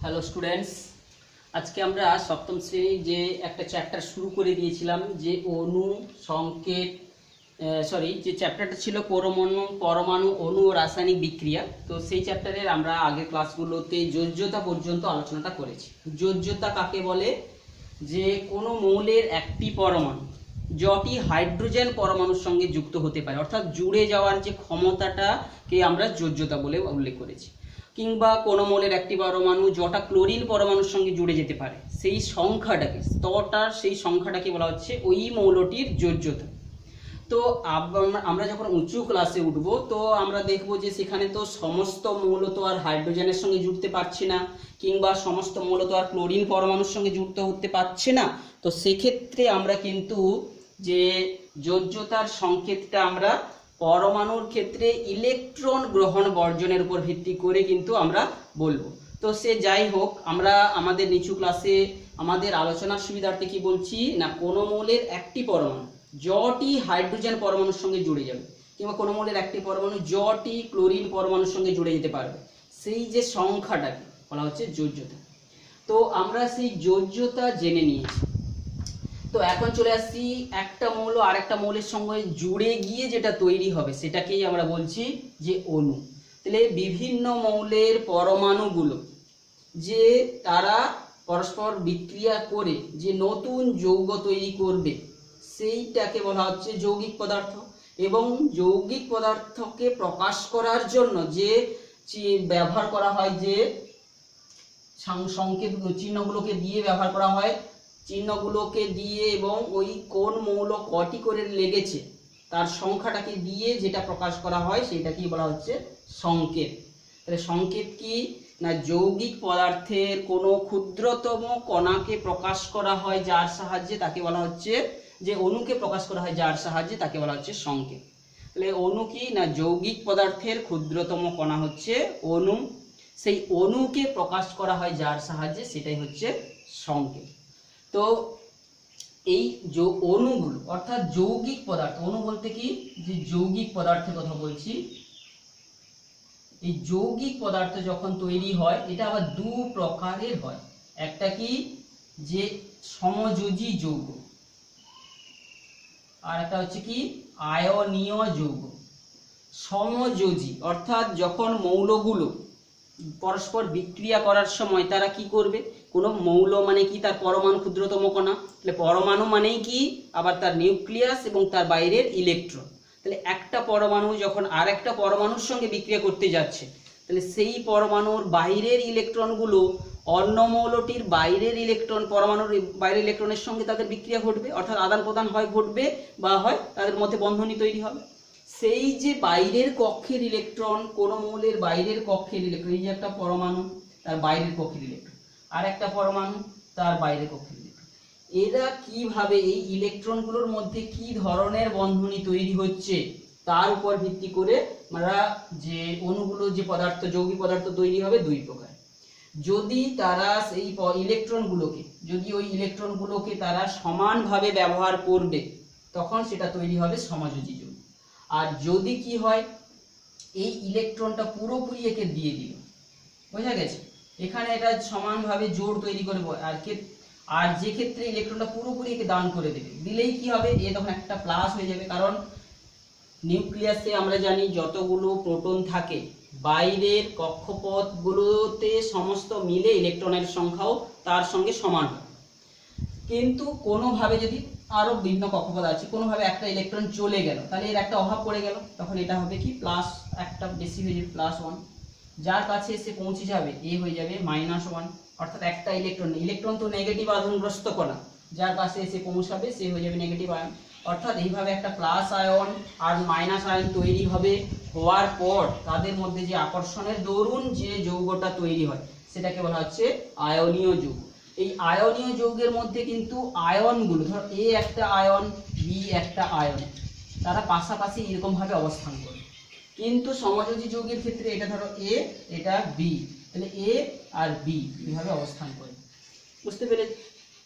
Hello students, আজকে আমরা সপ্তম শ্রেণীর যে একটা চ্যাপ্টার শুরু করে দিয়েছিলাম, যে অণু সংকেত যে চ্যাপ্টারটা ছিল পরমাণু অণু ও রাসায়নিক বিক্রিয়া। তো সেই চ্যাপ্টারের আমরা আগের ক্লাসগুলোতে যোজ্যতা পর্যন্ত আলোচনাটা করেছি। যোজ্যতা কাকে বলে? যে কোনো মৌলের একটি পরমাণু যটি হাইড্রোজেন পরমাণুর সঙ্গে যুক্ত হতে পারে, অর্থাৎ জুড়ে যাওয়ার যে ক্ষমতাটাকে আমরা যোজ্যতা বলে উল্লেখ করেছি। কিংবা কোনো মৌলের একটি পরমাণু যটা ক্লোরিন পরমাণুর সঙ্গে জুড়ে যেতে পারে, সেই সংখ্যাটাকে সেই সংখ্যাটাকে বলা হচ্ছে ওই মৌলটির যোজ্যতা। তো আমরা যখন উঁচু ক্লাসে উঠব, তো আমরা দেখব যে সেখানে তো সমস্ত মৌল তো আর হাইড্রোজেনের সঙ্গে জুড়তে পারছে না, কিংবা সমস্ত মৌল তো আর ক্লোরিন পরমাণুর সঙ্গে যুক্ত হতে পারছে না। তো সেক্ষেত্রে আমরা কিন্তু যে যোজ্যতার সংকেতটা আমরা পরমাণুর ক্ষেত্রে ইলেকট্রন গ্রহণ বর্জনের উপর ভিত্তি করে কিন্তু আমরা বলবো। তো সে যাই হোক, আমরা আমাদের নিচু ক্লাসে আমাদের আলোচনার সুবিধার্থে কি বলছি না, কোনো মৌলের একটি পরমাণু যটি হাইড্রোজেন পরমাণুর সঙ্গে জুড়ে যাবে, কিংবা কোনো মৌলের একটি পরমাণু যটি ক্লোরিন পরমাণুর সঙ্গে জুড়ে যেতে পারবে, সেই যে সংখ্যাটাকে বলা হচ্ছে যোজ্যতা। তো আমরা সেই যোজ্যতা জেনে নিয়েছি। তো এখন চলে আসছি একটা মৌল আরেকটা মৌলের সঙ্গে জুড়ে গিয়ে যেটা তৈরি হবে সেটাকেই আমরা বলছি যে অণু। তাহলে বিভিন্ন মৌলের পরমাণুগুলো যে তারা পরস্পর বিক্রিয়া করে যে নতুন যৌগ তৈরি করবে, সেইটাকে বলা হচ্ছে যৌগিক পদার্থ। এবং যৌগিক পদার্থকে প্রকাশ করার জন্য যে ব্যবহার করা হয়, যে সংকেত চিহ্নগুলোকে দিয়ে ব্যবহার করা হয়, চিহ্নগুলোকে দিয়ে এবং ওই কোন মৌল কটি করে লেগেছে তার সংখ্যাটাকে দিয়ে যেটা প্রকাশ করা হয় সেটাকেই বলা হচ্ছে সংকেত। তাহলে সংকেত কি না, যৌগিক পদার্থের কোনো ক্ষুদ্রতম কণাকে প্রকাশ করা হয় যার সাহায্যে, তাকে বলা হচ্ছে যে অণুকে প্রকাশ করা হয় যার সাহায্যে, তাকে বলা হচ্ছে সংকেত। তাহলে অণু কি না, যৌগিক পদার্থের ক্ষুদ্রতম কণা হচ্ছে অণু, সেই অণুকে প্রকাশ করা হয় যার সাহায্যে, সেটাই হচ্ছে সংকেত। তো এই অণুগুলো অর্থাৎ যৌগিক পদার্থ, অণু বলতে কি যে যৌগিক পদার্থের কথা বলছি, এই যৌগিক পদার্থ যখন তৈরি হয় এটা আবার দু প্রকারের হয়। একটা কি যে সমযোজী যৌগ, আর একটা হচ্ছে কি আয়নীয় যৌগ। সমযোজী অর্থাৎ যখন মৌলগুলো পরস্পর বিক্রিয়া করার সময় তারা কি করবে, কোনো মৌল মানে কি তার পরমাণু ক্ষুদ্রতম কণা, তাহলে পরমাণু মানেই কি আবার তার নিউক্লিয়াস এবং তার বাইরের ইলেকট্রন। তাহলে একটা পরমাণু যখন আর একটা পরমাণুর সঙ্গে বিক্রিয়া করতে যাচ্ছে, তাহলে সেই পরমাণুর বাইরের ইলেকট্রনগুলো অন্য মৌলটির বাইরের ইলেকট্রন, পরমাণুর বাইরের ইলেকট্রনের সঙ্গে তাদের বিক্রিয়া ঘটবে, অর্থাৎ আদান প্রদান হয় ঘটবে, বা হয় তাদের মধ্যে বন্ধনী তৈরি হবে। সেই যে বাইরের কক্ষের ইলেকট্রন, কোন মৌলের বাইরের কক্ষের ইলেকট্রন, এই যে একটা পরমাণু তার বাইরের কক্ষের ইলেকট্রন, আর একটা পরমাণু তার বাইরের কক্ষের ইলেকট্রন, এরা কিভাবে এই ইলেকট্রনগুলোর মধ্যে কি ধরনের বন্ধনী তৈরি হচ্ছে তার উপর ভিত্তি করে আমরা যে অণুগুলো, যে পদার্থ, যৌগিক পদার্থ তৈরি হবে দুই প্রকার। যদি তারা সেই ইলেকট্রনগুলোকে, যদি ওই ইলেকট্রনগুলোকে তারা সমানভাবে ব্যবহার করবে, তখন সেটা তৈরি হবে সমযোজী যৌগ। আর যদি কি হয়, এই ইলেকট্রনটা পুরোপুরি একে দিয়ে দিল, বোঝা গেছে, এখানে এটা সমানভাবে জোড় তৈরি করে, আর যে ক্ষেত্রে ইলেকট্রনটা পুরোপুরি একে দান করে দেবে, দিলেই কি হবে, এ তখন একটা প্লাস হয়ে যাবে। কারণ নিউক্লিয়াসে আমরা জানি যতগুলো প্রোটন থাকে, বাইরের কক্ষপথগুলোতে সমস্ত মিলে ইলেকট্রনের সংখ্যাও তার সঙ্গে সমান হয়। কিন্তু কোনোভাবে যদি আরো বিভিন্ন কক্ষপথ আছে, কোনোভাবে একটা ইলেকট্রন চলে গেল, তাহলে এর একটা অভাব পড়ে গেল, তখন এটা হবে কি প্লাস, একটা বেশি হয়ে যাবে +1, যার কাছে এসে পৌঁছে যাবে এ হয়ে যাবে -1, অর্থাৎ একটা ইলেকট্রন তো নেগেটিভ আধানগ্রস্ত কণা, যার কাছে এসে পৌঁছাবে সে হয়ে যাবে নেগেটিভ আয়ন। অর্থাৎ এইভাবে একটা প্লাস আয়ন আর মাইনাস আয়ন তৈরি হবে, হওয়ার পর তাদের মধ্যে যে আকর্ষণের দরুন যে যৌগটা তৈরি হয় সেটাকে বলা হচ্ছে আয়নীয় যৌগ। এই আয়নীয় যৌগের মধ্যে কিন্তু আয়নগুলো, ধর এ একটা আয়ন, বি একটা আয়ন, তারা পাশাপাশি এরকম ভাবে অবস্থান করে। কিন্তু সমযোজী যৌগের ক্ষেত্রে এটা ধরো এ, এটা বি, তাহলে এ আর বি এইভাবে অবস্থান করে, বুঝতে পেরে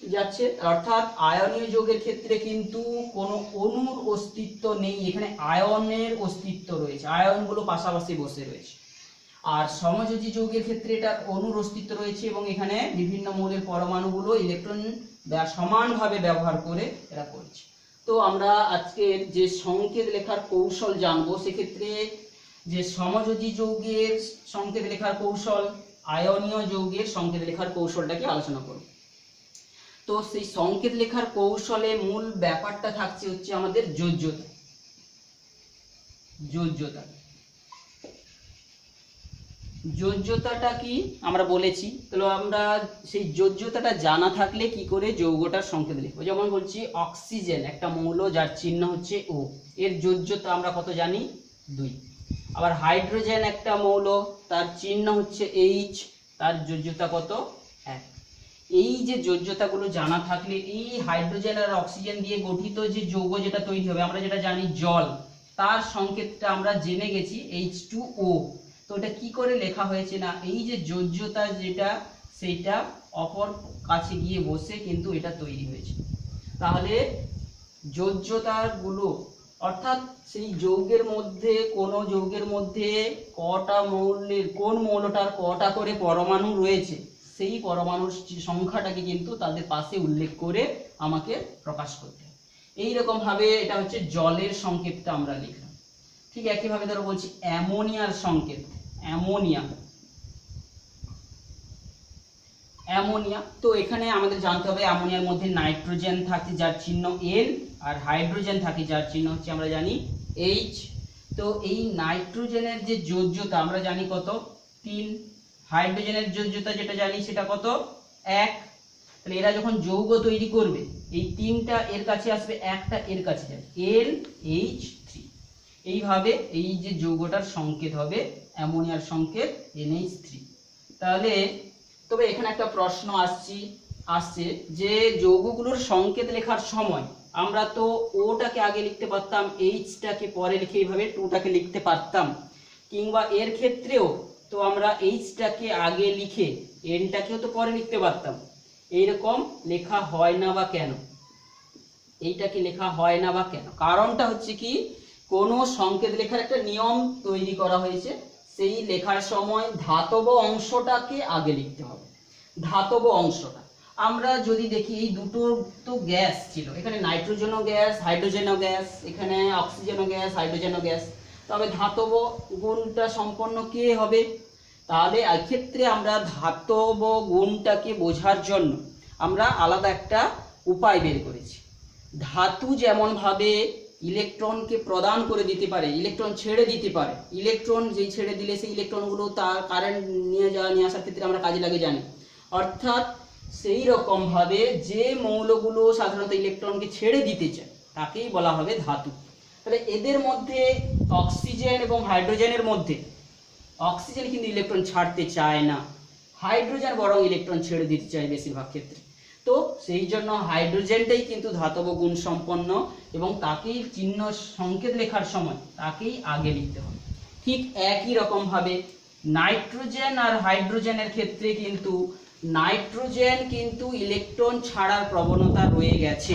যাচ্ছে। অর্থাৎ আয়নীয় যৌগের ক্ষেত্রে কিন্তু কোনো অণুর অস্তিত্ব নেই, এখানে আয়নের অস্তিত্ব রয়েছে, আয়নগুলো পাশাপাশি বসে রয়েছে। আর সমযোজী যৌগের ক্ষেত্রে এটার অণুর অস্তিত্ব রয়েছে এবং এখানে বিভিন্ন মৌলের পরমাণুগুলো ইলেকট্রন সমানভাবে ব্যবহার করে এরা করছে। তো আমরা আজকের যে সংকেত লেখার কৌশল জানবো, সেক্ষেত্রে যে সমযোজী যৌগের সংকেত লেখার কৌশল, আয়নীয় যৌগের সংকেত লেখার কৌশলটাকে আলোচনা করব। তো সেই সংকেত লেখার কৌশলে মূল ব্যাপারটা থাকছে হচ্ছে আমাদের যোজ্যতা। যোজ্যতাটা কি আমরা বলেছি, তাহলে আমরা সেই যোজ্যতাটা জানা থাকলে কি করে যৌগটার সংকেত লিখবো। যেমন বলছি অক্সিজেন একটা মৌল যার চিহ্ন হচ্ছে ও, এর যোজ্যতা আমরা কত জানি 2। আবার হাইড্রোজেন একটা মৌল, তার চিহ্ন হচ্ছে এইচ, তার যোজ্যতা কত 1। এই যে যোজ্যতাগুলো জানা থাকলে এই হাইড্রোজেন আর অক্সিজেন দিয়ে গঠিত যে যৌগ যেটা তৈরি হবে, আমরা যেটা জানি জল, তার সংকেতটা আমরা জেনে গেছি H2O। তো এটা কি করে লেখা হয়েছে না, এই যে যোজ্যতা যেটা সেটা অপর কাছে গিয়ে বসে কিন্তু এটা তৈরি হয়েছে। তাহলে যোজ্যতাগুলো অর্থাৎ সেই যৌগের মধ্যে কোন যৌগের মধ্যে কটা মৌলের কোন মৌলটার কটা করে পরমাণু রয়েছে, সেই পরমাণুর সংখ্যাটাকে কিন্তু তাদের পাশে উল্লেখ করে আমাকে প্রকাশ করতে হবে। এইরকম ভাবে এটা হচ্ছে জলের সংকেতটা আমরা লিখলাম। ঠিক একইভাবে ধরো বলছি অ্যামোনিয়ার সংকেত, অ্যামোনিয়া। তো এখানে আমাদের জানতে হবে অ্যামোনিয়ার মধ্যে নাইট্রোজেন থাকে যার চিহ্ন N, আর হাইড্রোজেন থাকে যার চিহ্ন হচ্ছে আমরা জানি H। তো এই নাইট্রোজেনের যে যোজ্যতা আমরা জানি কত 3, হাইড্রোজেনের যোজ্যতা যেটা জানি সেটা কত 1। তাহলে এরা যখন যৌগ তৈরি করবে এই 3টা এর কাছে আসবে, 1টা এর কাছে যাবে, NH3। এইভাবে এই যে যৌগটার সংকেত হবে অ্যামোনিয়ার সংকেত NH3। তাহলে তবে এখানে একটা প্রশ্ন আসছে যে যৌগগুলোর সংকেত লেখার সময় আমরা তো ওটাকে আগে লিখতে পারতাম, এইচটাকে পরে লিখে এইভাবে টুটাকে লিখতে পারতাম, কিংবা এর ক্ষেত্রেও তো আমরা এইচটাকে আগে লিখে এনটাকেও তো পরে লিখতে পারতাম। এইরকম লেখা হয় না বা কেন, এইটাকে লেখা হয় না বা কেন? কারণটা হচ্ছে কি, কোনো সংকেত লেখার একটা নিয়ম তৈরি করা হয়েছে, সেই লেখার সময় ধাতব অংশটাকে আগে লিখতে হবে। ধাতব অংশটা আমরা যদি দেখি এই দুটো তো গ্যাস ছিল, এখানে নাইট্রোজেনও গ্যাস হাইড্রোজেনও গ্যাস, এখানে অক্সিজেনও গ্যাস হাইড্রোজেনও গ্যাস, তবে ধাতব গুণটা সম্পন্ন কে হবে? তাহলে এক্ষেত্রে আমরা ধাতব গুণটাকে বোঝার জন্য আমরা আলাদা একটা উপায় বের করেছি। ধাতু যেমন ভাবে ইলেকট্রনকে প্রদান করে দিতে পারে, ইলেকট্রন ছেড়ে দিতে পারে, ইলেকট্রন যেই ছেড়ে দিলে সেই ইলেকট্রনগুলো তার কারেন্ট নিয়ে আসার ক্ষেত্রে আমরা কাজে লাগে জানি। অর্থাৎ সেই রকম ভাবে যে মৌলগুলো সাধারণত ইলেকট্রনকে ছেড়ে দিতে চায় তাকেই বলা হবে ধাতু। তাহলে এদের মধ্যে অক্সিজেন এবং হাইড্রোজেনের মধ্যে অক্সিজেন কিন্তু ইলেকট্রন ছাড়তে চায় না, হাইড্রোজেন বরং ইলেকট্রন ছেড়ে দিতে চায় বেশিরভাগ ক্ষেত্রে। তো সেই জন্য হাইড্রোজেনটাই কিন্তু ধাতব গুণ সম্পন্ন এবং তাকেই চিহ্ন সংকেত লেখার সময় তাকেই আগে লিখতে হবে। ঠিক একই রকম ভাবে নাইট্রোজেন আর হাইড্রোজেনের ক্ষেত্রে কিন্তু নাইট্রোজেন কিন্তু ইলেকট্রন ছাড়ার প্রবণতা রয়ে গেছে।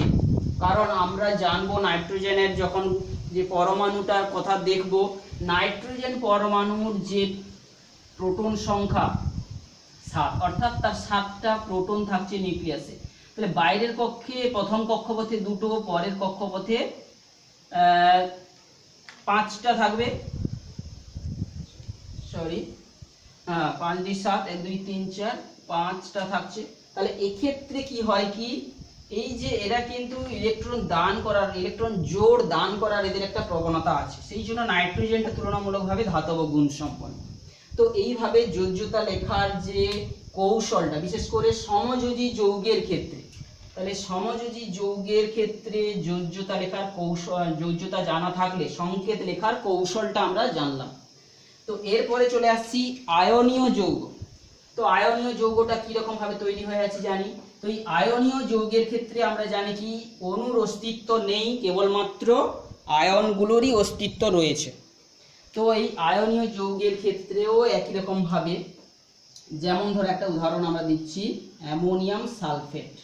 কারণ আমরা জানবো নাইট্রোজেনের যখন যে পরমাণুটার কথা দেখব, নাইট্রোজেন পরমাণুর যে প্রোটন সংখ্যা 7, অর্থাৎ তার 7টা প্রোটন থাকছে নিউক্লিয়াসে। তাহলে বাইরের কক্ষে প্রথম কক্ষপথে 2টো, পরের কক্ষপথে 5টা থাকবে, সরি 5 × 7 1 2 3 4 5টা থাকছে। তাহলে এক্ষেত্রে কি হয় কি, এই যে এরা কিন্তু ইলেকট্রন দান করার, ইলেকট্রন জোড় দান করার এদের একটা প্রবণতা আছে, সেই জন্য নাইট্রোজেনটা তুলনামূলকভাবে ধাতব গুণ সম্পন্ন। তো এইভাবে যোজ্যতা লেখার যে কৌশলটা, বিশেষ করে সমযোজী যৌগের ক্ষেত্রে, তাহলে সমযোজী যৌগের ক্ষেত্রে যোজ্যতা লেখার কৌশল, যোজ্যতা জানা থাকলে সংকেত লেখার কৌশলটা আমরা জানলাম। তো এরপরে চলে আসছি আয়নীয় যৌগ। তো আয়নীয় যৌগটা কিরকম ভাবে তৈরি হয়ে আছে জানি। তো এই আয়নীয় যৌগের ক্ষেত্রে আমরা জানি কি অণুর অস্তিত্ব নেই, কেবলমাত্র আয়নগুলোরই অস্তিত্ব রয়েছে। তো এই আয়নীয় যৌগের ক্ষেত্রেও একই রকম ভাবে, যেমন ধর একটা উদাহরণ আমরা দিচ্ছি অ্যামোনিয়াম সালফেট।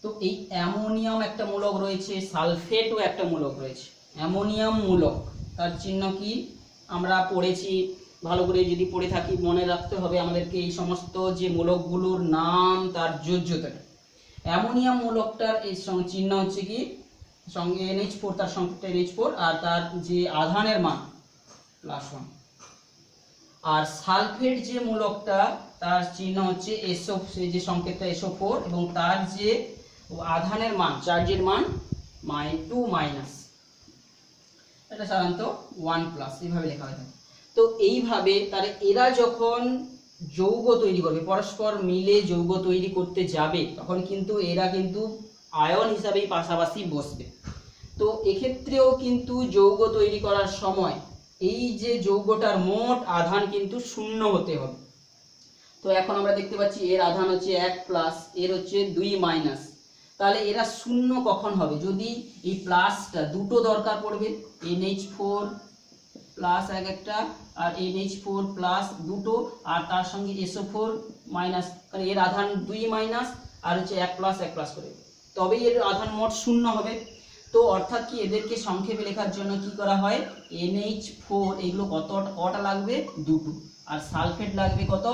তো এই অ্যামোনিয়াম একটা মূলক রয়েছে, সালফেটও একটা মূলক রয়েছে। অ্যামোনিয়াম মূলক, তার চিহ্ন কি আমরা পড়েছি, ভালো করে যদি পড়ে থাকি মনে রাখতে হবে আমাদেরকে এই সমস্ত যে মূলকগুলোর নাম, তার যোজ্যতা। অ্যামোনিয়াম মূলকটার এই চিহ্ন হচ্ছে কি সঙ্গে NH4, তার সংকেতটা NH4, আর তার যে আধানের মান +1। আর সালফেট যে মূলকটা তার চিহ্ন হচ্ছে SO, যে সংকেতটা SO4, এবং তার যে আধানের মান, চার্জের মান 2-, এটা সাধারণত 1+, এইভাবে লেখা হয়। তো এইভাবে তারা এরা যখন যৌগ তৈরি করবে, পরস্পর মিলে যৌগ তৈরি করতে যাবে, তখন কিন্তু এরা কিন্তু আয়ন হিসাবেই পাশাপাশি বসবে। তো এক্ষেত্রেও কিন্তু যৌগ তৈরি করার সময় এই যে যৌগটার মোট আধান কিন্তু 0 হতে হবে। তো এখন আমরা দেখতে পাচ্ছি এর আধান হচ্ছে 1+, এর হচ্ছে 2-, তাহলে এরা 0 কখন হবে? যদি এই প্লাসটা দুটো দরকার পড়বে, NH4 প্লাস এক একটা, আর NH4 প্লাস দুটো, আর তার সঙ্গে SO4 মাইনাস, কারণ এর আধান 2-, আর হচ্ছে 1+1+ করে, তবেই এর আধান মোট 0 হবে। তো অর্থাৎ কি এদেরকে সংক্ষেপে লেখার জন্য কি করা হয়, NH4 এগুলো কটা লাগবে? দুটো, আর সালফেট লাগবে কত?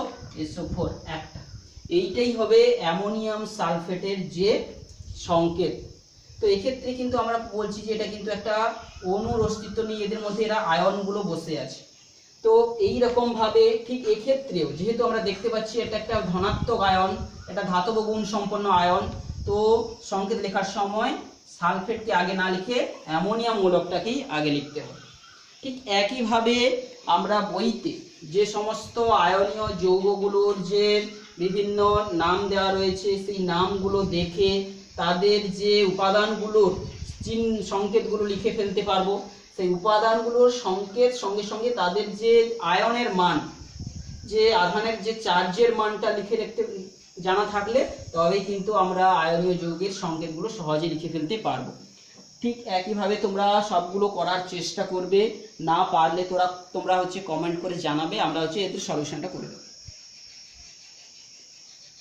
SO4 একটা। এইটাই হবে অ্যামোনিয়াম সালফেটের যে সংকেত। তো এক্ষেত্রে কিন্তু আমরা বলছি যে এটা কিন্তু একটা অণুর অস্তিত্ব নেই, এদের মধ্যে এরা আয়নগুলো বসে আছে। তো এই রকম ভাবে ঠিক এক্ষেত্রেও যেহেতু আমরা দেখতে পাচ্ছি এটা একটা ধনাত্মক আয়ন, এটা ধাতব গুণ সম্পন্ন আয়ন, তো সংকেত লেখার সময় সালফেটকে আগে না লিখে অ্যামোনিয়াম মূলকটাকেই আগে লিখতে হবে। ঠিক একইভাবে আমরা বইতে যে সমস্ত আয়নীয় যৌগগুলোর যে বিভিন্ন নাম দেওয়া রয়েছে, সেই নামগুলো দেখে তাদের যে উপাদানগুলোর সংকেতগুলো লিখে ফেলতে পারবো। সেই উপাদানগুলোর সংকেত সঙ্গে সঙ্গে তাদের যে আয়নের মান, যে আধানের যে চার্জের মানটা লিখে রাখতে জানা থাকলে তবেই কিন্তু আমরা আয়নীয় যৌগের সংকেতগুলো সহজে লিখে ফেলতে পারবো। ঠিক একইভাবে তোমরা সবগুলো করার চেষ্টা করবে, না পারলে তোমরা কমেন্ট করে জানাবে, আমরা এদের সলিউশনটা করে দেবো।